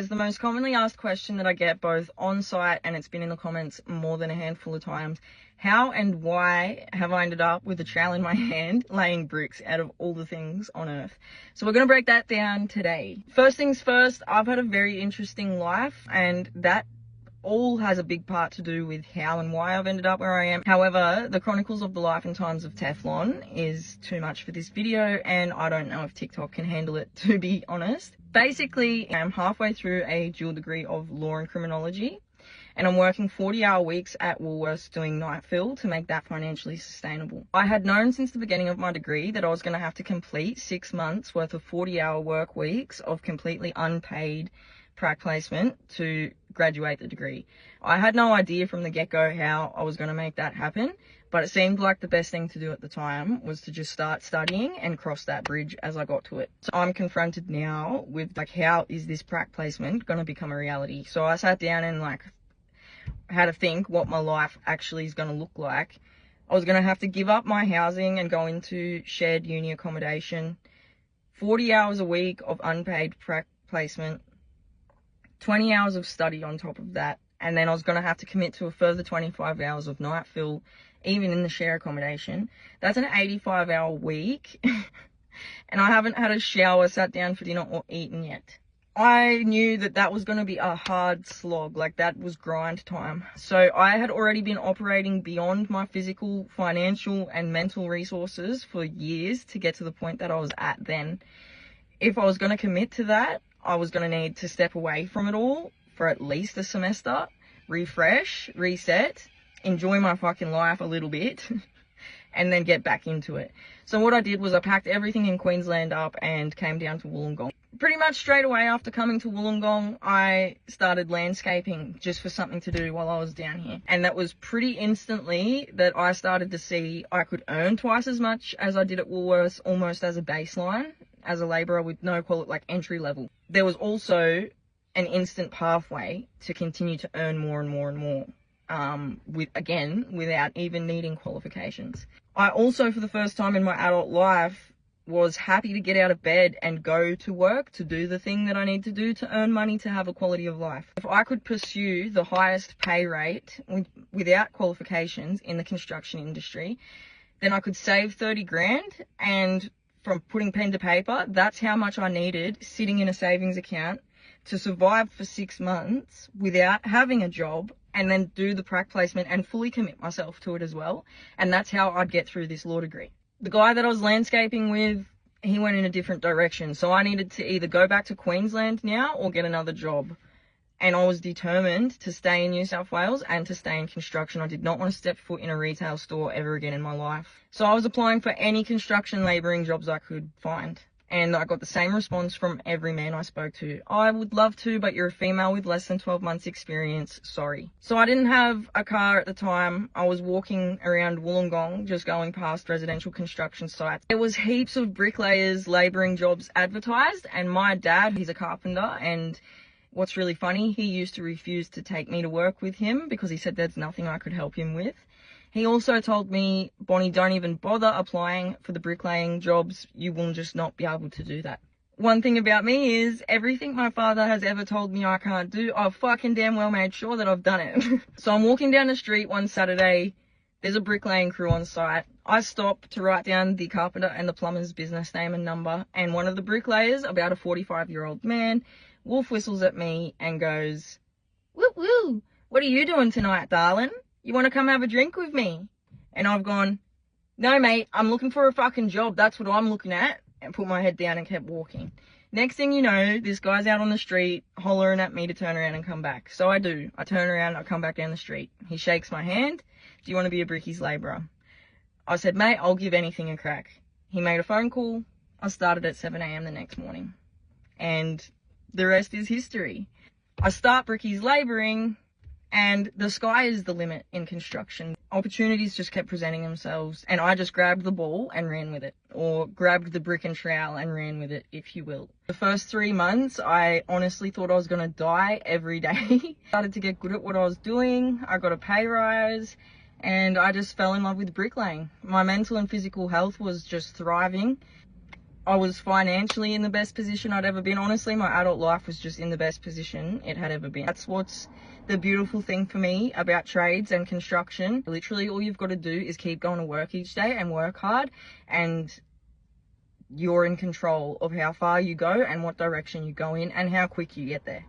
It's the most commonly asked question that I get both on site, and it's been in the comments more than a handful of times. How and why have I ended up with a trowel in my hand laying bricks out of all the things on earth? So we're going to break that down today. First things first, I've had a very interesting life, and that all has a big part to do with how and why I've ended up where I am. However, the chronicles of the life and times of Teflon is too much for this video, and I don't know if TikTok can handle it, to be honest. Basically, I'm halfway through a dual degree of law and criminology, and I'm working 40-hour weeks at Woolworths doing night fill to make that financially sustainable. I had known since the beginning of my degree that I was going to have to complete 6 months worth of 40-hour work weeks of completely unpaid prac placement to graduate the degree. I had no idea from the get-go how I was going to make that happen, but it seemed like the best thing to do at the time was to just start studying and cross that bridge as I got to it. So I'm confronted now with how is this prac placement going to become a reality? So I sat down and had to think what my life actually is going to look like. I was going to have to give up my housing and go into shared uni accommodation, 40 hours a week of unpaid prac placement, 20 hours of study on top of that, and then I was going to have to commit to a further 25 hours of night fill, even in the share accommodation. That's an 85-hour week, and I haven't had a shower, sat down for dinner, or eaten yet. I knew that that was going to be a hard slog, that was grind time. So I had already been operating beyond my physical, financial, and mental resources for years to get to the point that I was at then. If I was going to commit to that, I was going to need to step away from it all for at least a semester, refresh, reset, enjoy my fucking life a little bit, and then get back into it. So what I did was I packed everything in Queensland up and came down to Wollongong. Pretty much straight away after coming to Wollongong, I started landscaping just for something to do while I was down here. And that was pretty instantly that I started to see I could earn twice as much as I did at Woolworths, almost as a baseline, as a labourer with no entry level. There was also an instant pathway to continue to earn more and more and more, without even needing qualifications. I also, for the first time in my adult life, was happy to get out of bed and go to work to do the thing that I need to do to earn money to have a quality of life. If I could pursue the highest pay rate without qualifications in the construction industry, then I could save 30 grand, and from putting pen to paper, that's how much I needed sitting in a savings account to survive for 6 months without having a job, and then do the prac placement and fully commit myself to it as well. And that's how I'd get through this law degree. The guy that I was landscaping with, he went in a different direction. So I needed to either go back to Queensland now or get another job. And I was determined to stay in New South Wales and to stay in construction. I did not want to step foot in a retail store ever again in my life. So I was applying for any construction labouring jobs I could find. And I got the same response from every man I spoke to. I would love to, but you're a female with less than 12 months experience. Sorry. So I didn't have a car at the time. I was walking around Wollongong, just going past residential construction sites. There was heaps of bricklayers, labouring jobs advertised, and my dad, he's a carpenter, and what's really funny, he used to refuse to take me to work with him because he said there's nothing I could help him with. He also told me, Bonnie, don't even bother applying for the bricklaying jobs. You will just not be able to do that. One thing about me is everything my father has ever told me I can't do, I've fucking damn well made sure that I've done it. So I'm walking down the street one Saturday. There's a bricklaying crew on site. I stop to write down the carpenter and the plumber's business name and number. And one of the bricklayers, about a 45-year-old man, wolf whistles at me and goes, "Woo woo, what are you doing tonight, darling? You want to come have a drink with me?" And I've gone, "No, mate, I'm looking for a fucking job. That's what I'm looking at." And put my head down and kept walking. Next thing you know, this guy's out on the street hollering at me to turn around and come back. So I do. I turn around, I come back down the street. He shakes my hand. "Do you want to be a brickies labourer?" I said, "Mate, I'll give anything a crack." He made a phone call. I started at 7 a.m. the next morning. And the rest is history. I start brickies labouring, and the sky is the limit in construction. Opportunities just kept presenting themselves, and I just grabbed the ball and ran with it, or grabbed the brick and trowel and ran with it, if you will. The first 3 months, I honestly thought I was going to die every day. Started to get good at what I was doing. I got a pay rise, and I just fell in love with bricklaying. My mental and physical health was just thriving. I was financially in the best position I'd ever been. Honestly, my adult life was just in the best position it had ever been. That's what's the beautiful thing for me about trades and construction. Literally all you've got to do is keep going to work each day and work hard, and you're in control of how far you go and what direction you go in and how quick you get there.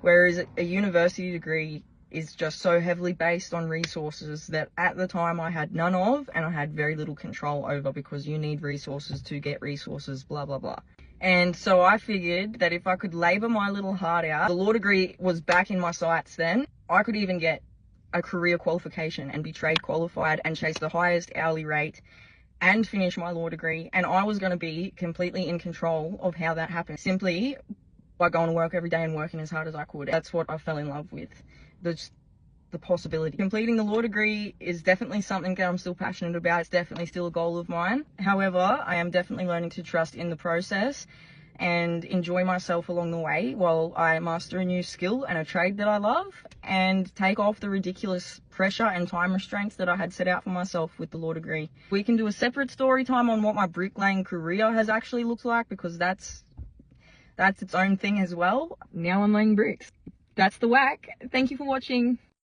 Whereas a university degree is just so heavily based on resources that at the time I had none of, and I had very little control over, because you need resources to get resources, blah, blah, blah. And so I figured that if I could labor my little heart out, the law degree was back in my sights then, I could even get a career qualification and be trade qualified and chase the highest hourly rate and finish my law degree. And I was going to be completely in control of how that happened, simply by going to work every day and working as hard as I could. That's what I fell in love with. The possibility. Completing the law degree is definitely something that I'm still passionate about. It's definitely still a goal of mine. However, I am definitely learning to trust in the process and enjoy myself along the way while I master a new skill and a trade that I love, and take off the ridiculous pressure and time restraints that I had set out for myself with the law degree. We can do a separate story time on what my bricklaying career has actually looked like, because that's its own thing as well. Now I'm laying bricks. That's the whack. Thank you for watching.